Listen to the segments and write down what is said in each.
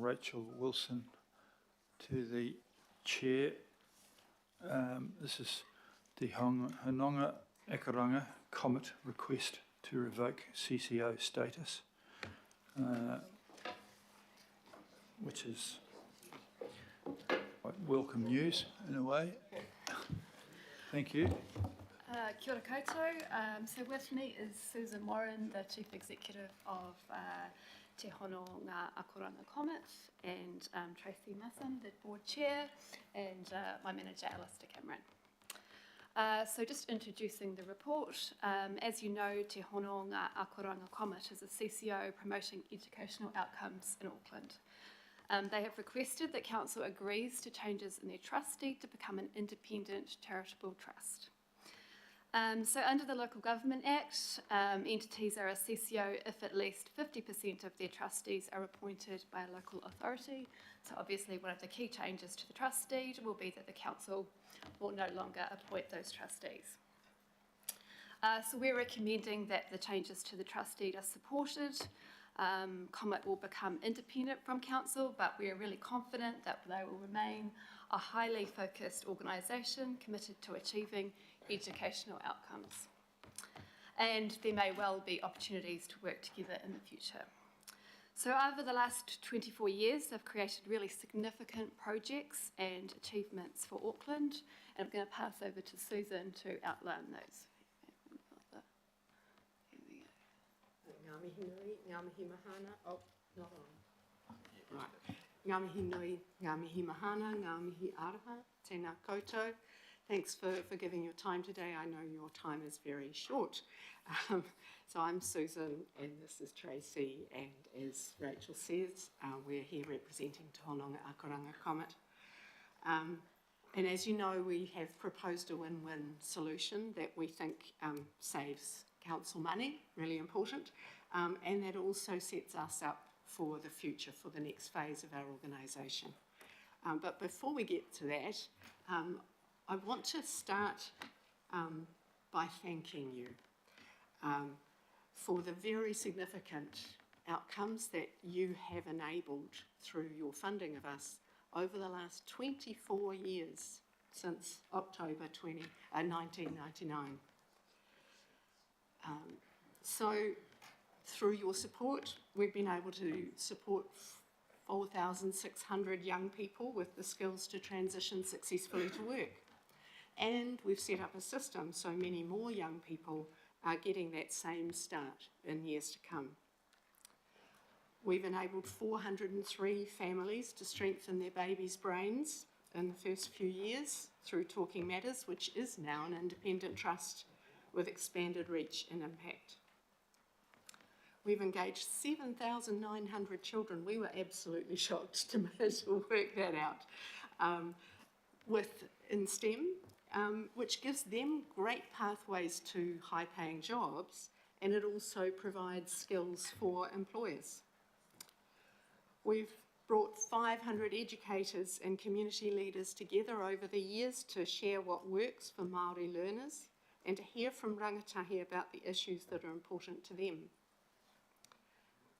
Rachel Wilson to the chair. This is the Hononga Akaranga Comet request to revoke CCO status, which is quite welcome news in a way. Thank you. Kia ora koutou. So with me is Susan Warren, the Chief Executive of Te Hononga Akaranga Comet, and Tracy Masson, the Board Chair, and my Manager, Alistair Cameron. So just introducing the report. As you know, Te Hononga Akaranga Comet is a CCO promoting educational outcomes in Auckland. They have requested that Council agrees to changes in their trust deed to become an independent charitable trust. So under the Local Government Act, entities are a CCO if at least 50% of their trustees are appointed by a local authority. So obviously one of the key changes to the trust deed will be that the Council will no longer appoint those trustees. So we're recommending that the changes to the trust deed are supported. Comet will become independent from Council, but we are really confident that they will remain a highly focused organisation committed to achieving educational outcomes. And there may well be opportunities to work together in the future. So over the last 24 years, they've created really significant projects and achievements for Auckland, and I'm going to pass over to Susan to outline those. Ngā mihi nui, ngā mihi mahana, oh, not on. Right. Ngā mihi nui, ngā mihi mahana, ngā mihi araha, tēnā koutou. Thanks for giving your time today. I know your time is very short. So I'm Susan and this is Tracy, and as Rachel says, we're here representing Te Hononga Akaranga Comet. And as you know, we have proposed a win-win solution that we think saves Council money, really important, and that also sets us up for the future, for the next phase of our organisation. But before we get to that, I want to start by thanking you for the very significant outcomes that you have enabled through your funding of us over the last 24 years since October 1999. So through your support, we've been able to support 4,600 young people with the skills to transition successfully to work. And we've set up a system so many more young people are getting that same start in years to come. We've enabled 403 families to strengthen their babies' brains in the first few years through Talking Matters, which is now an independent trust with expanded reach and impact. We've engaged 7,900 children. We were absolutely shocked to work that out in STEM, which gives them great pathways to high-paying jobs, and it also provides skills for employers. We've brought 500 educators and community leaders together over the years to share what works for Māori learners and to hear from rangatahi about the issues that are important to them.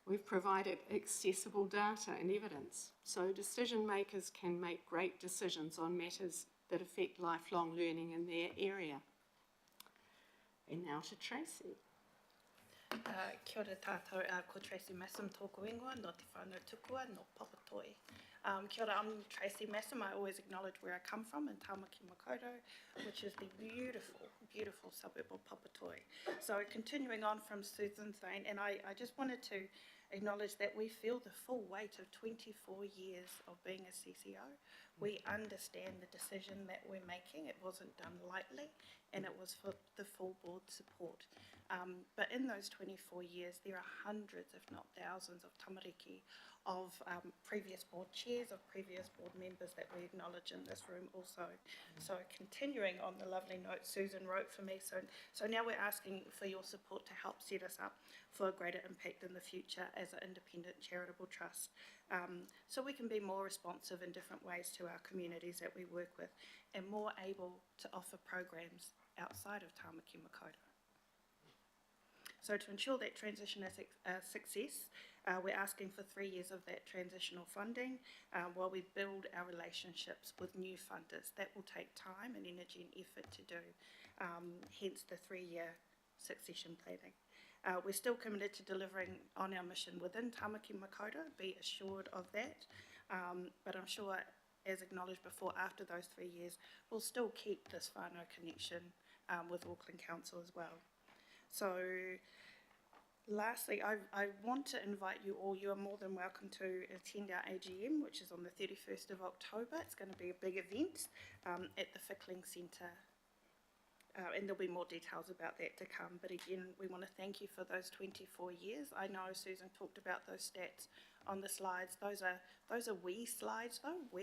We've provided accessible data and evidence so decision makers can make great decisions on matters that affect lifelong learning in their area. And now to Tracy. Kia ora tātou, ko Tracy Masson tōku ingoa, no te whānau tukua, no Papatoi. Kia ora, I'm Tracy Masson. I always acknowledge where I come from in Tāmaki Makaurau, which is the beautiful, beautiful suburb of Papatoi. So continuing on from Susan's vein, and I just wanted to acknowledge that we feel the full weight of 24 years of being a CCO. We understand the decision that we're making. It wasn't done lightly, and it was for the full board support. But in those 24 years, there are hundreds, if not thousands, of tamariki of previous board chairs, of previous board members that we acknowledge in this room also. So continuing on the lovely note Susan wrote for me, so now we're asking for your support to help set us up for a greater impact in the future as an independent charitable trust, so we can be more responsive in different ways to our communities that we work with and more able to offer programs outside of Tāmaki Makaurau. So to ensure that transition is a success, we're asking for 3 years of that transitional funding while we build our relationships with new funders. That will take time and energy and effort to do, hence the 3-year succession planning. We're still committed to delivering on our mission within Tamaki Makaurau, be assured of that, but I'm sure, as acknowledged before, after those 3 years, we'll still keep this whānau connection with Auckland Council as well. So, lastly, I want to invite you all. You are more than welcome to attend our AGM, which is on the 31st of October. It's going to be a big event at the Fickling Centre. And there'll be more details about that to come. But again, we want to thank you for those 24 years. I know Susan talked about those stats on the slides. Those are we slides, though,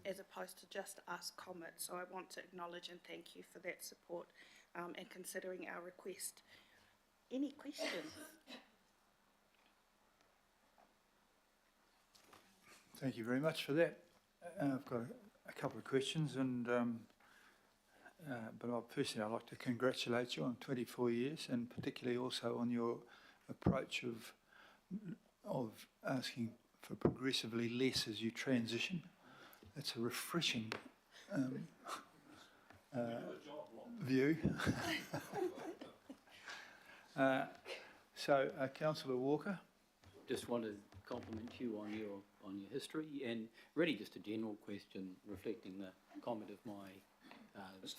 as opposed to just us comments. So I want to acknowledge and thank you for that support and considering our request. Any questions? Thank you very much for that. I've got a couple of questions, and but firstly, I'd like to congratulate you on 24 years, and particularly also on your approach of asking for progressively less as you transition. That's a refreshing view. Councillor Walker. Just want to compliment you on your history, and really just a general question reflecting the comment of my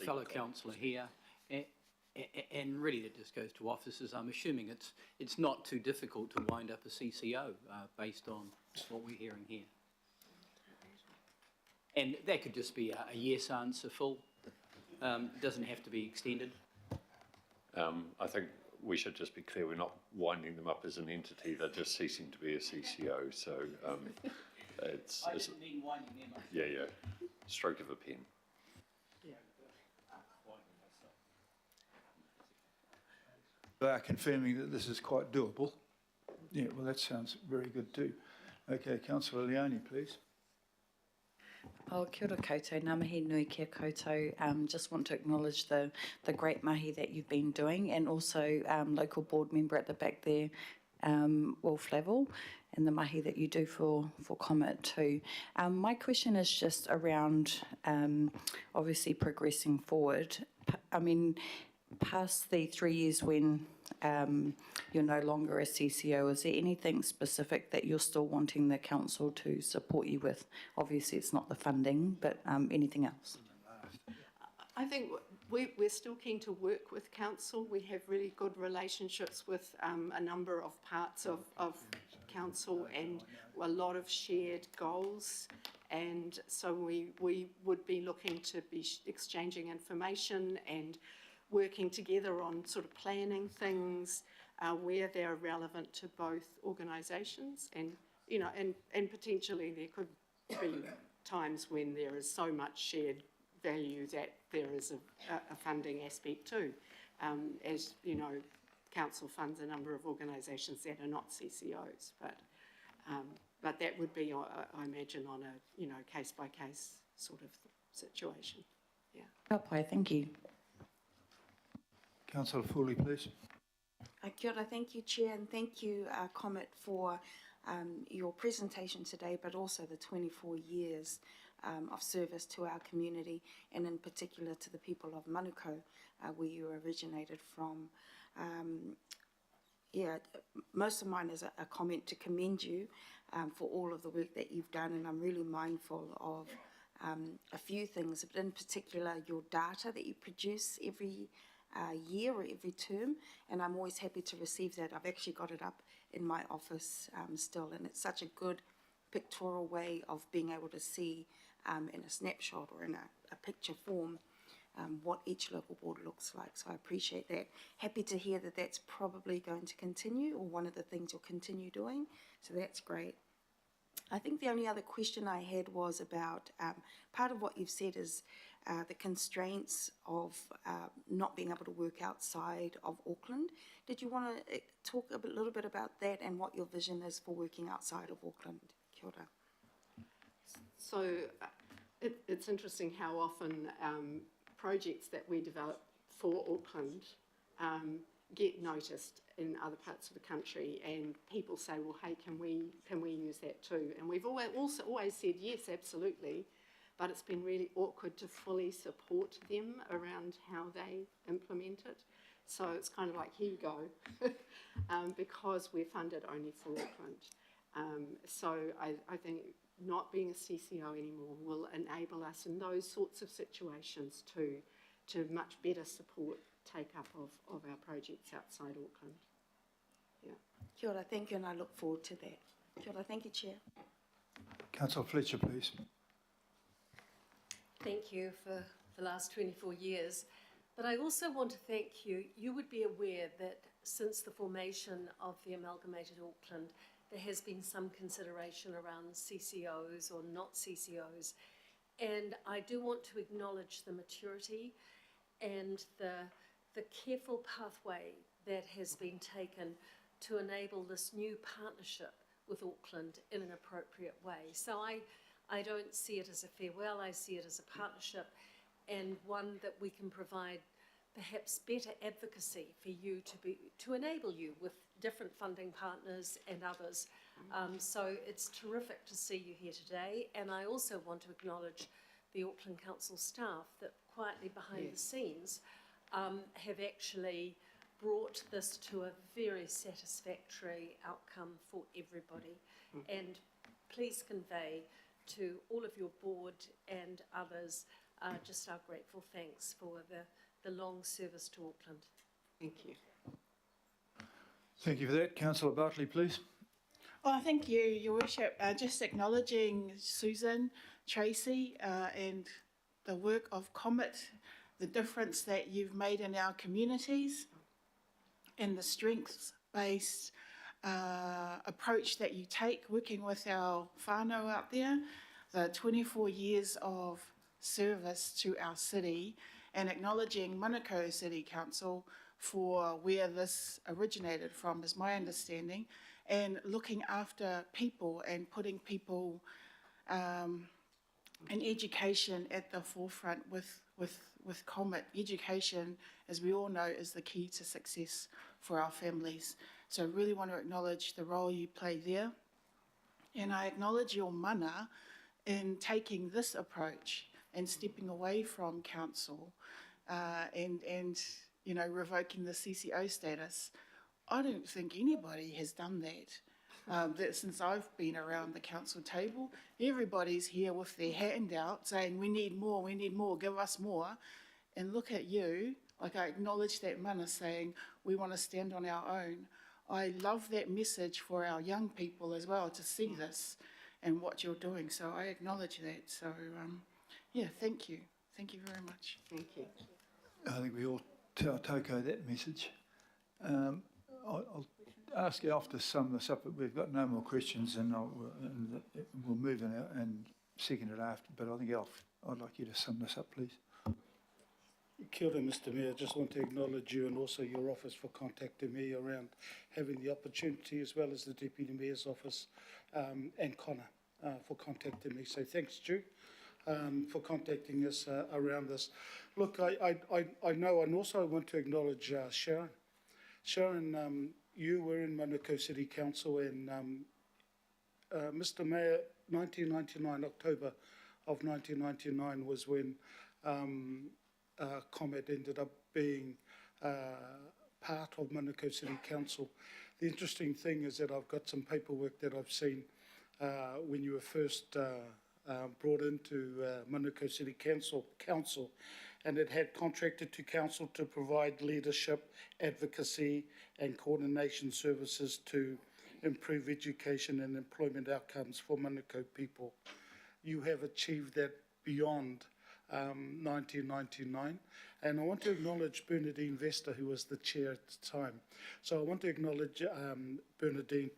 fellow councillor here, and really that just goes to officers. I'm assuming it's not too difficult to wind up a CCO based on what we're hearing here, and that could just be a yes answer, full. Doesn't have to be extended. I think we should just be clear, we're not winding them up as an entity, they're just ceasing to be a CCO, so it's... I didn't mean winding them up. Yeah, stroke of a pen. They are confirming that this is quite doable. Yeah, well, that sounds very good too. Okay, Councillor Leone, please. Oh, kia ora koutou, ngā mihi nui kia koutou. Just want to acknowledge the great mahi that you've been doing, and also local board member at the back there, Wolf Level, and the mahi that you do for Comet too. My question is just around obviously progressing forward. I mean, past the 3 years when you're no longer a CCO, is there anything specific that you're still wanting the council to support you with? Obviously it's not the funding, but anything else? I think we're still keen to work with council. We have really good relationships with a number of parts of council and a lot of shared goals. And so we would be looking to be exchanging information and working together on sort of planning things where they're relevant to both organisations, and and potentially there could be times when there is so much shared value that there is a funding aspect too. As you know, council funds a number of organisations that are not CCOs, but that would be, I imagine, on a case by case sort of situation. Yeah. Kapai, thank you. Councillor Foley, please. Kia ora, thank you, Chair, and thank you, Comet, for your presentation today, but also the 24 years of service to our community, and in particular to the people of Manukau, where you originated from. Most of mine is a comment to commend you for all of the work that you've done, and I'm really mindful of a few things, but in particular your data that you produce every year or every term, and I'm always happy to receive that. I've actually got it up in my office still, and it's such a good pictorial way of being able to see in a snapshot or in a picture form what each local board looks like, so I appreciate that. Happy to hear that that's probably going to continue, or one of the things you'll continue doing, so that's great. I think the only other question I had was about part of what you've said is the constraints of not being able to work outside of Auckland. Did you want to talk a little bit about that and what your vision is for working outside of Auckland? Kia ora. So it's interesting how often projects that we develop for Auckland get noticed in other parts of the country, and people say, well, hey, can we use that too? And we've always said yes, absolutely, but it's been really awkward to fully support them around how they implement it. So it's kind of like, here you go, because we're funded only for Auckland. So I think not being a CCO anymore will enable us in those sorts of situations to much better support take-up of our projects outside Auckland. Yeah. Kia ora, thank you, and I look forward to that. Kia ora, thank you, Chair. Councillor Fletcher, please. Thank you for the last 24 years. But I also want to thank you. You would be aware that since the formation of the Amalgamated Auckland, there has been some consideration around CCOs or not CCOs. And I do want to acknowledge the maturity and the careful pathway that has been taken to enable this new partnership with Auckland in an appropriate way. So I don't see it as a farewell, I see it as a partnership, and one that we can provide perhaps better advocacy for you to enable you with different funding partners and others. So it's terrific to see you here today, and I also want to acknowledge the Auckland Council staff that quietly behind the scenes have actually brought this to a very satisfactory outcome for everybody. And please convey to all of your board and others just our grateful thanks for the long service to Auckland. Thank you. Thank you for that. Councillor Bartley, please. Oh, thank you, Your Worship. Just acknowledging Susan, Tracy, and the work of Comet, the difference that you've made in our communities, and the strengths-based approach that you take working with our whānau out there, the 24 years of service to our city, and acknowledging Manukau City Council for where this originated from, is my understanding, and looking after people and putting people and education at the forefront with Comet. Education, as we all know, is the key to success for our families. So I really want to acknowledge the role you play there. And I acknowledge your mana in taking this approach and stepping away from council and you know, revoking the CCO status. I don't think anybody has done that since I've been around the council table. Everybody's here with their hand out saying, we need more, give us more. And look at you, like I acknowledge that mana saying, we want to stand on our own. I love that message for our young people as well, to see this and what you're doing. So I acknowledge that. So yeah, thank you. Thank you very much. Thank you. I think we all tautoko that message. I'll ask you after to sum this up, but we've got no more questions, and we'll move in and second it after. But I think I'd like you to sum this up, please. Kia ora, Mr. Mayor. Just want to acknowledge you and also your office for contacting me around having the opportunity, as well as the Deputy Mayor's office and Connor for contacting me. So thanks, Stu, for contacting us around this. Look, I know, and also I want to acknowledge Sharon. Sharon, you were in Manukau City Council, and Mr. Mayor, 1999, October of 1999 was when Comet ended up being part of Manukau City Council. The interesting thing is that I've got some paperwork that I've seen when you were first brought into Manukau City Council, and it had contracted to council to provide leadership, advocacy and coordination services to improve education and employment outcomes for Manukau people. You have achieved that beyond 1999, and I want to acknowledge Bernadine Vesta, who was the chair at the time. So I want to acknowledge Bernadine.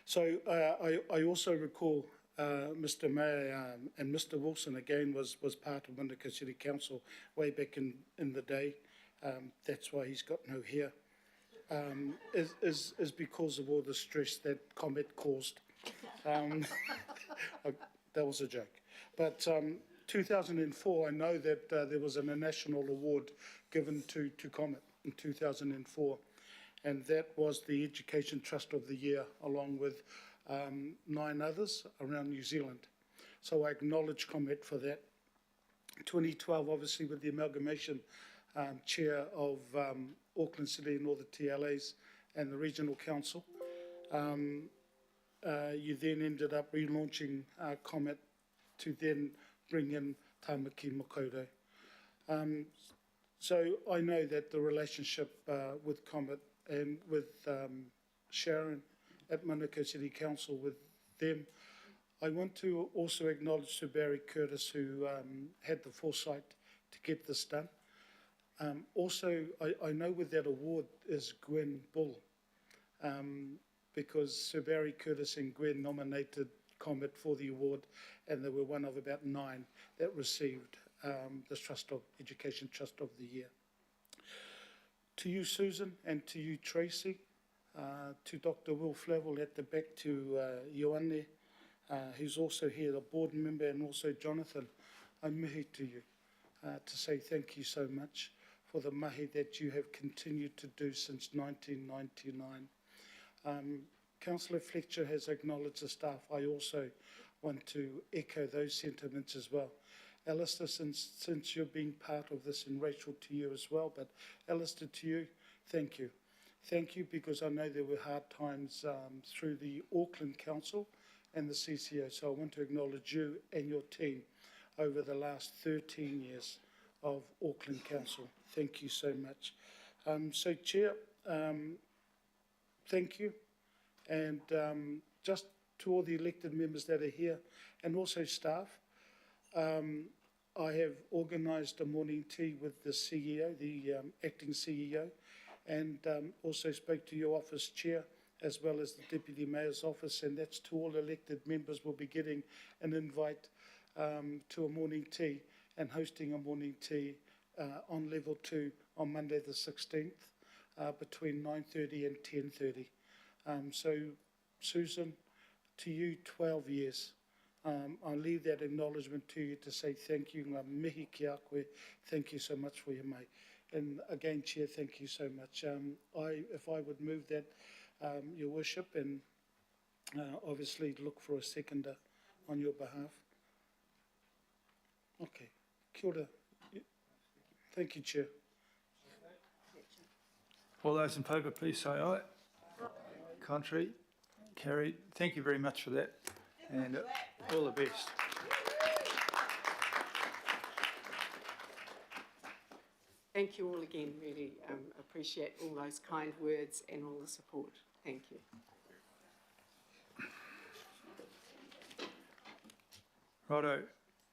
So I also recall Mr. Mayor and Mr. Wilson again was part of Manukau City Council way back in the day. That's why he's got no hair. Is because of all the stress that Comet caused. That was a joke. But 2004, I know that there was a national award given to Comet. in 2004, and that was the Education Trust of the Year, along with 9 others around New Zealand. So I acknowledge COMET for that. 2012, obviously, with the amalgamation, chair of Auckland City and all the TLAs and the Regional Council. You then ended up relaunching COMET to then bring in Tāmaki Makaurau. So I know that the relationship with COMET and with Sharon at Manukau City Council, with them, I want to also acknowledge Sir Barry Curtis, who had the foresight to get this done. Also, I know with that award is Gwen Bull, because Sir Barry Curtis and Gwen nominated COMET for the award, and they were one of about 9 that received the Education Trust of the Year. To you, Susan, and to you, Tracy, to Dr. Will Flavel at the back, to Ioane, who's also here, a board member, and also Jonathan, I'm mihi to you to say thank you so much for the mahi that you have continued to do since 1999. Councillor Fletcher has acknowledged the staff. I also want to echo those sentiments as well. Alistair, since you've been part of this, and Rachel, to you as well, but Alistair, to you, thank you. Thank you, because I know there were hard times through the Auckland Council and the CCO, so I want to acknowledge you and your team over the last 13 years of Auckland Council. Thank you so much. So, Chair, thank you, and just to all the elected members that are here, and also staff, I have organised a morning tea with the CEO, the acting CEO, and also spoke to your office chair, as well as the Deputy Mayor's office, and that's to all elected members. Will be getting an invite to a morning tea and hosting a morning tea on level 2 on Monday the 16th between 9:30 and 10:30. So, Susan, to you, 12 years. I'll leave that acknowledgement to you to say thank you. Ngā mihi ki a koe. Thank you so much for your mai. And again, Chair, thank you so much. If I would move that, Your Worship, and obviously look for a seconder on your behalf. Okay. Kia ora. Thank you, Chair. All those in favour, please say aye. Contrary? Carried. Thank you very much for that, and all the best. Thank you all again, really appreciate all those kind words and all the support. Thank you. Righto.